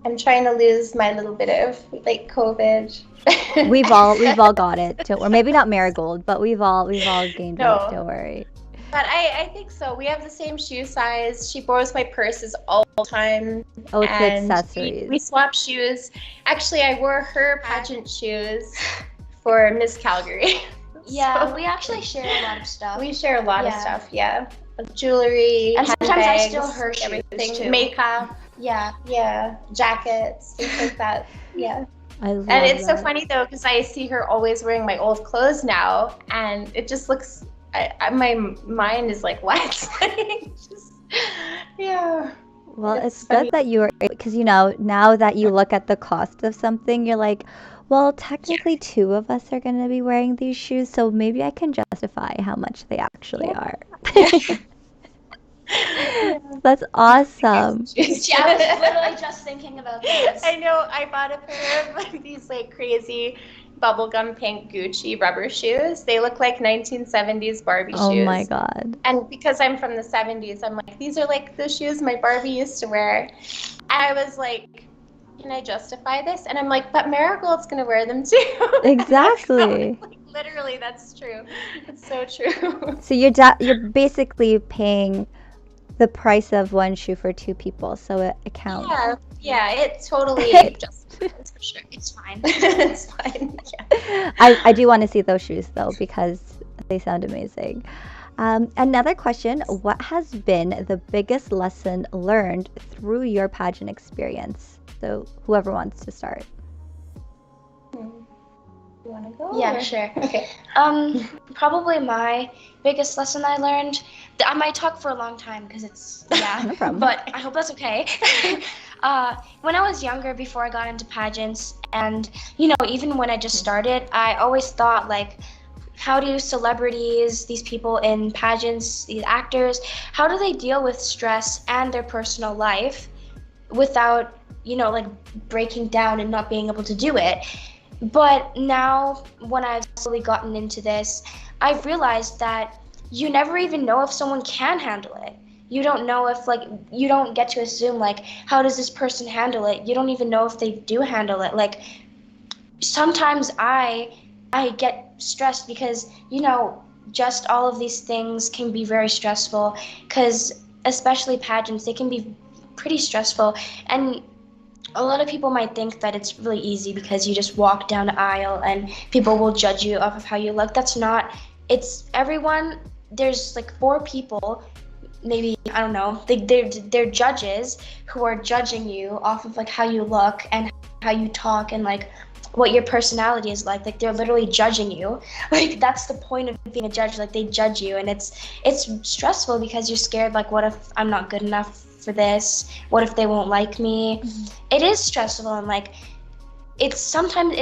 S2: I'm trying to lose my little bit of like COVID.
S1: We've all got it. Or maybe not Marigold, but we've all gained weight.
S2: No.
S1: Don't worry.
S2: But I think so. We have the same shoe size. She borrows my purses all the time.
S1: Oh, it's the
S2: and
S1: accessories.
S2: we swap shoes. Actually, I wore her pageant shoes for Miss Calgary.
S3: Yeah,
S2: So
S3: we actually share a lot of stuff.
S2: we share a lot of
S3: Yeah.
S2: stuff, yeah. Jewelry,
S3: And sometimes I
S2: handbags,
S3: steal her shoes,
S2: everything.
S3: too.
S2: Makeup,
S3: Yeah.
S2: yeah, jackets, things like that. Yeah.
S1: I love
S2: And it's so
S1: that.
S2: funny though, because I see her always wearing my old clothes now, and it just looks. My mind is like, what? Just, yeah.
S1: Well, it's
S2: funny.
S1: good that you were, because now that you look at the cost of something, you're like, well, technically two of us are going to be wearing these shoes, so maybe I can justify how much they actually are. That's awesome.
S3: Yeah, I was literally just thinking about this.
S2: I know. I bought a pair of these like crazy bubblegum pink Gucci rubber shoes. They look like 1970s Barbie shoes.
S1: Oh my God.
S2: And because I'm from the 70s, I'm like, these are like the shoes my Barbie used to wear. And I was like, can I justify this? And I'm like, but Marigold's going to wear them too.
S1: Exactly.
S2: So, like, literally, that's true. It's so true.
S1: So you're basically paying the price of one shoe for two people, so it counts.
S2: Yeah, it totally justifies for sure.
S3: It's fine.
S2: It's fine. Yeah.
S1: I do want to see those shoes though, because they sound amazing. Another question, what has been the biggest lesson learned through your pageant experience? So whoever wants to start.
S2: You want to go?
S3: Yeah,
S2: or-
S3: sure.
S2: Okay.
S3: Probably my biggest lesson I learned. I might talk for a long time because it's
S1: No problem.
S3: but I hope that's okay. When I was younger, before I got into pageants, and even when I just started, I always thought like, how do celebrities, these people in pageants, these actors, how do they deal with stress and their personal life without like breaking down and not being able to do it? But now, when I've slowly gotten into this, I've realized that you never even know if someone can handle it. You don't know if, you don't get to assume, how does this person handle it? You don't even know if they do handle it. Sometimes I get stressed because, just all of these things can be very stressful, because especially pageants, they can be pretty stressful. And a lot of people might think that it's really easy because you just walk down the aisle and people will judge you off of how you look. That's not. It's everyone. There's 4 people, maybe, I don't know. They're judges who are judging you off of how you look and how you talk and what your personality is like. They're literally judging you. That's the point of being a judge. They judge you, and it's stressful because you're scared. What if I'm not good enough for this? What if they won't like me? Mm-hmm. It is stressful, and sometimes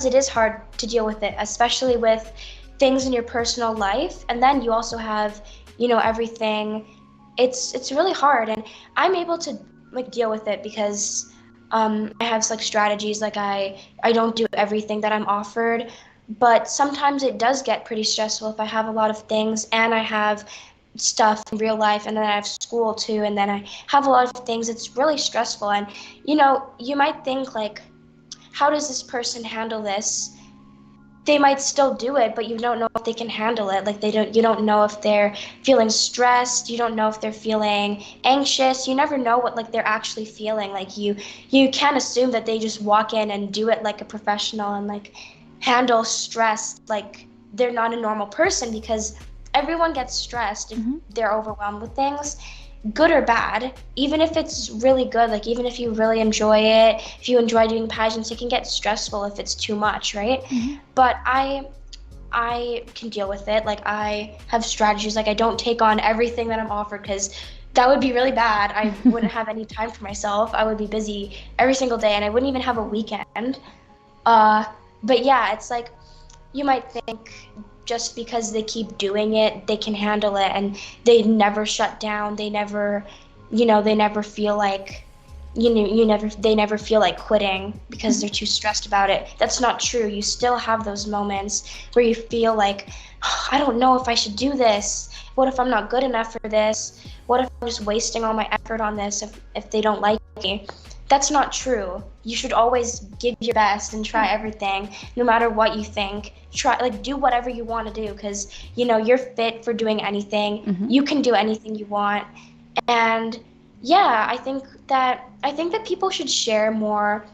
S3: it is hard to deal with it, especially with things in your personal life. And then you also have everything. It's really hard, and I'm able to deal with it because I have strategies. I don't do everything that I'm offered, but sometimes it does get pretty stressful if I have a lot of things and I have stuff in real life, and then I have school too, and then I have a lot of things. It's really stressful, and you might think how does this person handle this? They might still do it, but you don't know if they can handle it. You don't know if they're feeling stressed. You don't know if they're feeling anxious. You never know what they're actually feeling. You can't assume that they just walk in and do it like a professional and handle stress like they're not a normal person, because everyone gets stressed if they're overwhelmed with things, good or bad. Even if it's really good, even if you really enjoy it, if you enjoy doing pageants, it can get stressful if it's too much, right? Mm-hmm. But I can deal with it. I have strategies. I don't take on everything that I'm offered, because that would be really bad. I wouldn't have any time for myself. I would be busy every single day, and I wouldn't even have a weekend. But yeah, it's you might think just because they keep doing it, they can handle it, and they never shut down. They never, they never feel they never feel like quitting because they're too stressed about it. That's not true. You still have those moments where you feel I don't know if I should do this. What if I'm not good enough for this? What if I'm just wasting all my effort on this if they don't like me? that's not true. You should always give your best and try everything, no matter what you think. Try, like, do whatever you want to do, because, you know, you're fit for doing anything. You can do anything you want. And yeah, I think that people should share more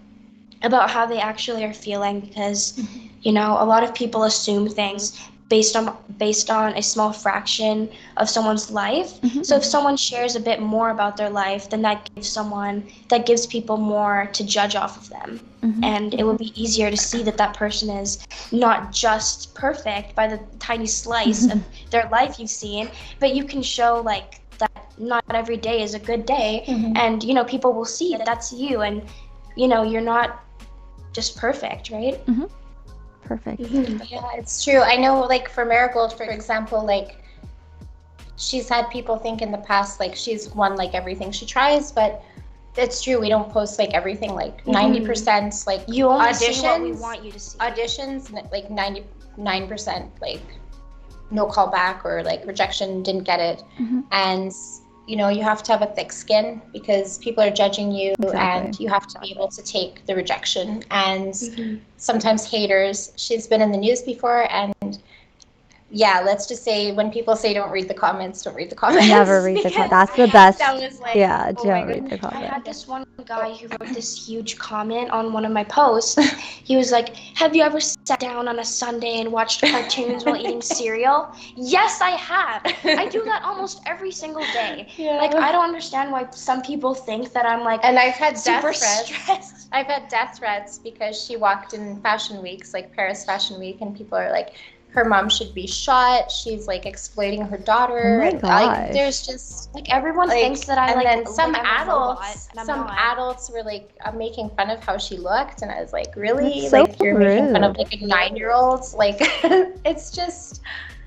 S3: about how they actually are feeling, because you know, a lot of people assume things based on a small fraction of someone's life. So if someone shares a bit more about their life, then that gives people more to judge off of them. And it will be easier to see that that person is not just perfect by the tiny slice of their life you've seen, but you can show like that not every day is a good day. And you know, people will see that that's you, and you know, you're not just perfect, right?
S1: Perfect.
S2: Yeah, it's true. I know, like, for Marigold, for example, like, she's had people think in the past, like, she's won, like, everything she tries, but it's true. We don't post, like, everything, like, 90%, like,
S3: You only
S2: auditions,
S3: see what we want you to see.
S2: auditions, like, 99%, like, no callback or, like, rejection, didn't get it. And, you know, you have to have a thick skin because people are judging you, and you have to be able to take the rejection. And sometimes haters, she's been in the news before, and yeah, let's just say when people say don't read the comments, don't read the comments.
S1: Never read the comments. That's the best.
S2: That was like,
S1: yeah,
S2: oh my
S1: don't read
S2: God.
S1: the
S3: I
S1: comments.
S3: had this one guy who wrote this huge comment on one of my posts. He was like, "Have you ever sat down on a Sunday and watched cartoons while eating cereal?" Yes, I have. I do that almost every single day. Like, I don't understand why some people think that I'm like,
S2: And I've had
S3: super
S2: death threats.
S3: stressed.
S2: I've had death threats because she walked in fashion weeks, like Paris Fashion Week, and people are like, her mom should be shot. She's like exploiting her daughter.
S1: Oh my
S2: and
S1: gosh.
S2: like, there's just
S3: Like, everyone
S2: like,
S3: thinks that I
S2: and
S3: like.
S2: then some
S3: like I'm a robot,
S2: adults,
S3: and I'm
S2: some
S3: not.
S2: adults were like making fun of how she looked, and I was like, really?
S1: That's so
S2: like you're making fun of
S1: rude.
S2: like a 9-year-old? Like, it's just.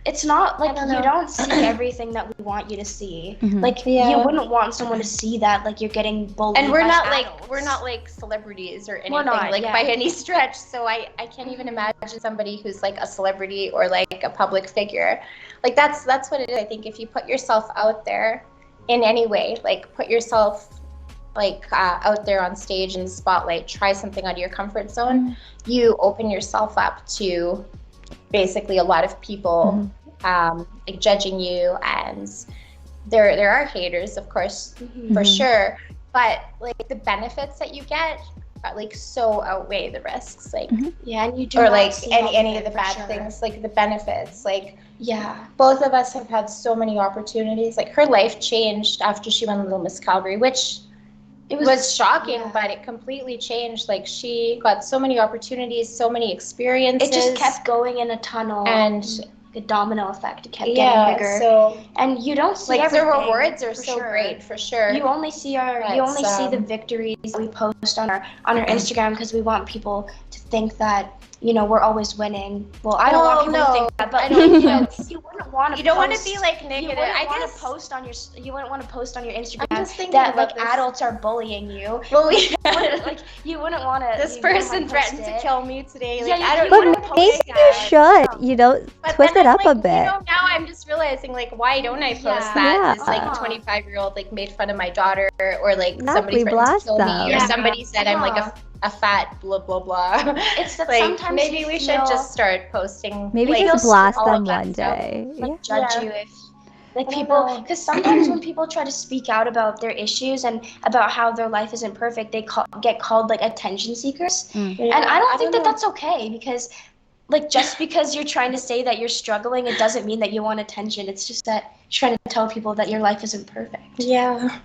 S3: It's not like
S2: don't
S3: you
S2: know.
S3: don't see everything that we want you to see. Like,
S2: Yeah.
S3: you wouldn't want someone to see that, like, you're getting bullied.
S2: And we're
S3: by
S2: not
S3: adults.
S2: like celebrities or anything
S3: not,
S2: like
S3: yeah.
S2: by any stretch. So I can't even imagine somebody who's like a celebrity or like a public figure. Like that's what it is. I think if you put yourself out there in any way, like put yourself like out there on stage in the spotlight, try something out of your comfort zone, you open yourself up to basically a lot of people like judging you, and there are haters, of course, for sure, but like the benefits that you get like so outweigh the risks, like
S3: Yeah, and you do
S2: or
S3: not
S2: like
S3: see
S2: any of the
S3: for
S2: bad
S3: sure.
S2: things, like the benefits, like
S3: Yeah.
S2: both of us have had so many opportunities. Like her life changed after she won Little Miss Calgary, which it was shocking,
S3: yeah.
S2: but it completely changed. Like she got so many opportunities, so many experiences.
S3: It just kept going in a tunnel,
S2: and
S3: a domino effect. It kept getting bigger.
S2: So
S3: and you don't see
S2: like the
S3: everything,
S2: rewards are
S3: for
S2: so
S3: sure.
S2: great, for sure.
S3: You only see see the victories that we post on our Instagram, because we want people to think that, you know, we're always winning. Well, I don't want people to think that, but
S2: I don't,
S3: you know, you wouldn't want to.
S2: You don't want to be like negative.
S3: You wouldn't post on your. You wouldn't want to post on your Instagram
S2: I'm just thinking
S3: that
S2: about
S3: like
S2: this.
S3: adults are bullying you.
S2: Well,
S3: Like, you wouldn't want to.
S2: this person threatened to kill me today. Like,
S3: Yeah,
S2: I don't
S3: you
S1: But
S3: wouldn't
S2: know.
S3: post
S1: maybe
S3: that.
S1: you should, you know,
S2: But
S1: twist
S2: then
S1: it
S2: I'm
S1: up
S2: like,
S1: a bit.
S2: You know, now I'm just realizing, like, why don't I post
S3: Yeah.
S2: that? This,
S1: Yeah.
S2: like, 25-year-old, like, made fun of my daughter, or, like,
S1: Exactly,
S2: somebody threatened to
S1: blast
S2: kill
S1: them.
S2: me, or
S3: Yeah.
S2: somebody said I'm, like, a fat blah, blah, blah.
S3: It's that
S2: like,
S3: sometimes
S2: maybe
S3: you
S2: we
S3: feel-
S2: should just start posting.
S1: Maybe
S2: like,
S1: just blast
S2: all
S1: them
S2: of that
S1: one
S2: stuff.
S1: day.
S3: like
S1: Yeah.
S3: judge
S2: Yeah.
S3: you if like
S2: I don't
S3: people,
S2: know.
S3: because sometimes when people try to speak out about their issues and about how their life isn't perfect, they get called like attention seekers.
S1: Mm.
S3: And I don't think that
S2: know.
S3: that's okay, because like just because you're trying to say that you're struggling, it doesn't mean that you want attention. It's just that you're trying to tell people that your life isn't perfect.
S2: Yeah.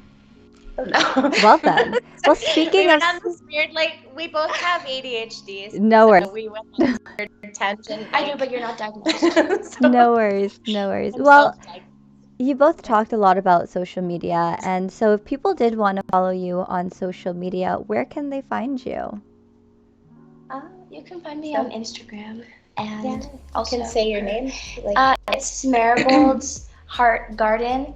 S2: No.
S1: Well then. Well, speaking
S2: we
S1: of,
S2: went on this weird, like, we both have ADHD.
S1: No worries.
S2: So we went on this weird tangent.
S3: I do,
S2: like-
S3: but you're not diagnosed.
S2: So
S1: no worries, no worries.
S2: I'm
S1: Well,
S2: self-diagnosed.
S1: you both talked a lot about social media, and so if people did want to follow you on social media, where can they find you?
S3: You can find me on Instagram, and
S2: You
S3: also
S2: can say your name. Like,
S3: it's Marigold's Heart Garden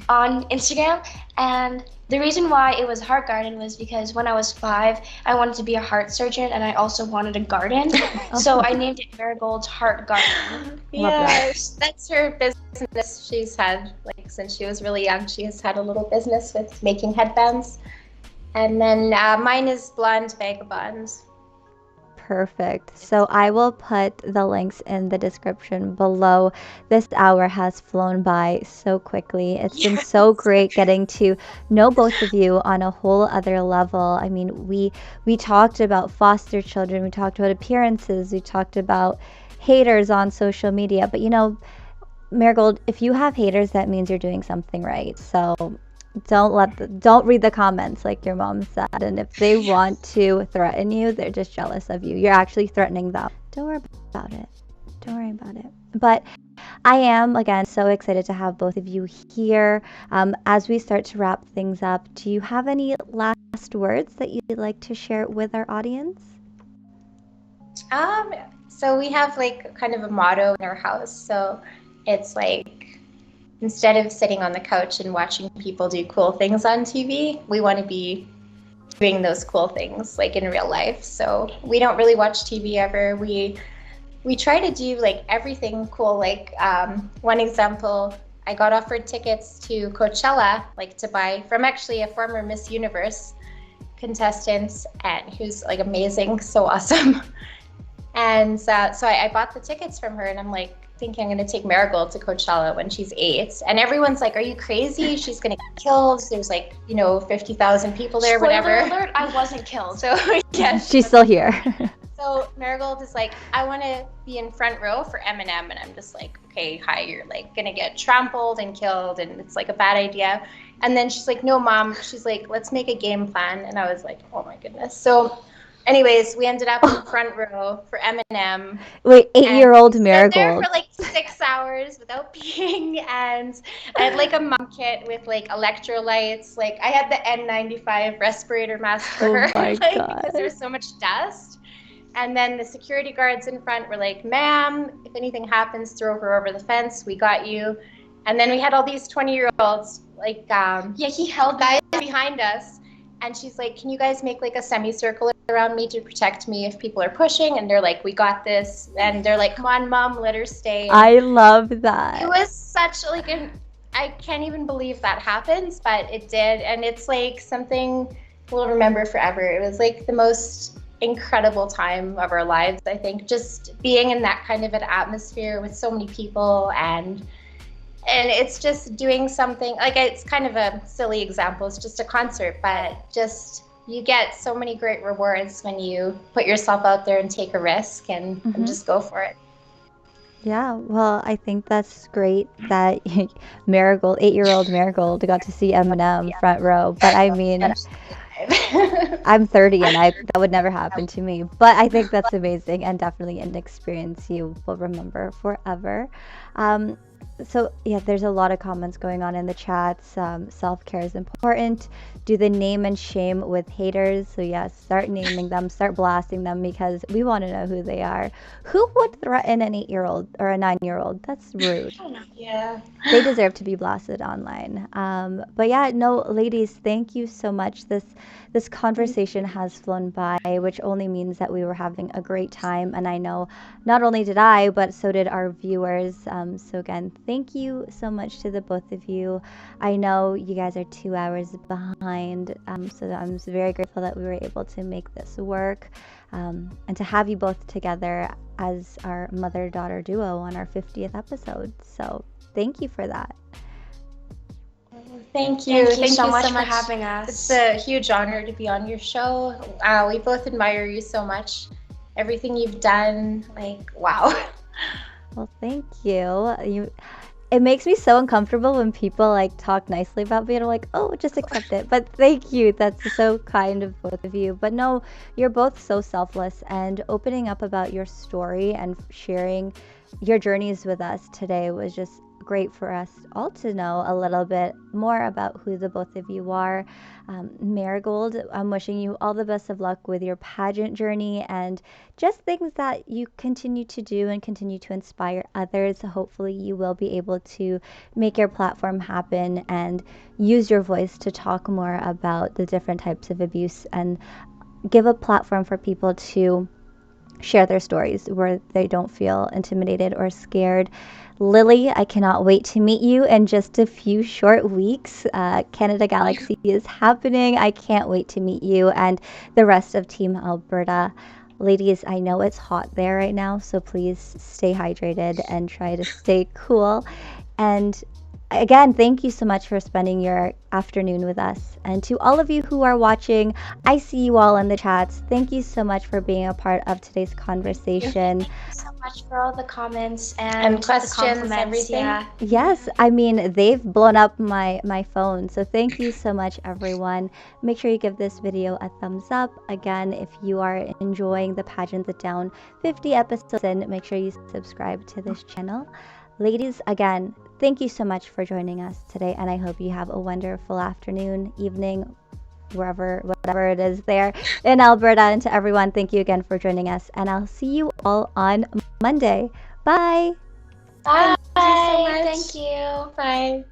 S3: on Instagram. And the reason why it was Heart Garden was because when I was 5, I wanted to be a heart surgeon, and I also wanted a garden. So I named it Marigold's Heart Garden.
S2: yeah, that's her business. She's had, like, since she was really young, she has had a little business with making headbands. And then mine is Blonde Vagabond.
S1: Perfect. So I will put the links in the description below. This hour has flown by so quickly. It's been so great getting to know both of you on a whole other level. I mean, we talked about foster children, we talked about appearances, we talked about haters on social media. But Marigold, if you have haters, that means you're doing something right. So don't read the comments like your mom said. And if they want to threaten you, they're just jealous of you. You're actually threatening them. Don't worry about it. Don't worry about it. But I am, again, so excited to have both of you here. As we start to wrap things up, do you have any last words that you'd like to share with our audience?
S2: So we have like kind of a motto in our house. So it's like, instead of sitting on the couch and watching people do cool things on TV, we want to be doing those cool things like in real life. So we don't really watch TV ever. We try to do like everything cool. Like one example, I got offered tickets to Coachella, like to buy from actually a former Miss Universe contestant, and who's like amazing, so awesome. And so I bought the tickets from her, and I'm like thinking I'm going to take Marigold to Coachella when she's 8. And everyone's like, are you crazy? She's going to get killed. There's like, 50,000 people there,
S3: Spoiler
S2: whatever.
S3: alert, I wasn't killed.
S2: So yeah,
S1: She's still here.
S2: So Marigold is like, I want to be in front row for Eminem. And I'm just like, okay, hi, you're like going to get trampled and killed. And it's like a bad idea. And then she's like, no, Mom. She's like, let's make a game plan. And I was like, oh my goodness. So anyways, we ended up in front row for Eminem.
S1: Wait, 8-year-old Marigold.
S2: There for like 6 hours without peeing, and I had like a mom kit with like electrolytes. Like I had the N95 respirator mask for her,
S1: my God.
S2: because there was so much dust. And then the security guards in front were like, "Ma'am, if anything happens, throw her over the fence. We got you." And then we had all these 20-year-olds, like
S3: he held
S2: guys behind us. And she's like, can you guys make like a semicircle around me to protect me if people are pushing? And they're like, we got this. And they're like, come on, Mom, let her stay. And
S1: I love that.
S2: it was such like I can't even believe that happens, but it did. And it's like something we'll remember forever. It was like the most incredible time of our lives, I think, just being in that kind of an atmosphere with so many people, and it's just doing something, like it's kind of a silly example, it's just a concert, but just you get so many great rewards when you put yourself out there and take a risk and just go for it.
S1: Yeah, well, I think that's great that Marigold, 8-year-old Marigold, got to see Eminem front row. But I mean, I'm 30 and that would never happen to me. But I think that's amazing and definitely an experience you will remember forever. So yeah, there's a lot of comments going on in the chats. Self-care is important. Do the name and shame with haters. So yes, start naming them, start blasting them, because we want to know who they are. Who would threaten an 8-year-old or a 9-year-old? That's rude.
S2: Yeah.
S1: They deserve to be blasted online. But yeah, no, ladies, thank you so much. This conversation has flown by, which only means that we were having a great time. And I know not only did I, but so did our viewers. So again, thank you so much to the both of you. I know you guys are 2 hours behind. So I'm very grateful that we were able to make this work. And to have you both together as our mother-daughter duo on our 50th episode. So thank you for that.
S2: Thank you.
S3: Thank you so much for having us.
S2: It's a huge honor to be on your show. We both admire you so much. Everything you've done, like, wow.
S1: Well, thank you. It makes me so uncomfortable when people like talk nicely about me and I'm like, oh, just accept it. But thank you. That's so kind of both of you. But no, you're both so selfless, and opening up about your story and sharing your journeys with us today was just great for us all to know a little bit more about who the both of you are. Marigold, I'm wishing you all the best of luck with your pageant journey and just things that you continue to do and continue to inspire others. Hopefully you will be able to make your platform happen and use your voice to talk more about the different types of abuse and give a platform for people to share their stories where they don't feel intimidated or scared. Lily, I cannot wait to meet you in just a few short weeks. Canada Galaxy is happening. I can't wait to meet you and the rest of Team Alberta. Ladies, I know it's hot there right now, so please stay hydrated and try to stay cool. And again, thank you so much for spending your afternoon with us. And to all of you who are watching, I see you all in the chats. Thank you so much for being a part of today's conversation.
S3: Thank you so much for all the comments
S2: And
S3: the
S2: questions,
S3: compliments.
S2: everything.
S3: Yeah.
S1: Yes, I mean, they've blown up my phone. So thank you so much, everyone. Make sure you give this video a thumbs up. Again, if you are enjoying the Pageant Sit Down 50 episodes in, make sure you subscribe to this channel. Ladies, again, thank you so much for joining us today, and I hope you have a wonderful afternoon, evening, whatever it is there in Alberta. And to everyone, thank you again for joining us, and I'll see you all on Monday. Bye!
S3: Bye.
S2: Thank you so much.
S3: Thank you.
S2: Bye.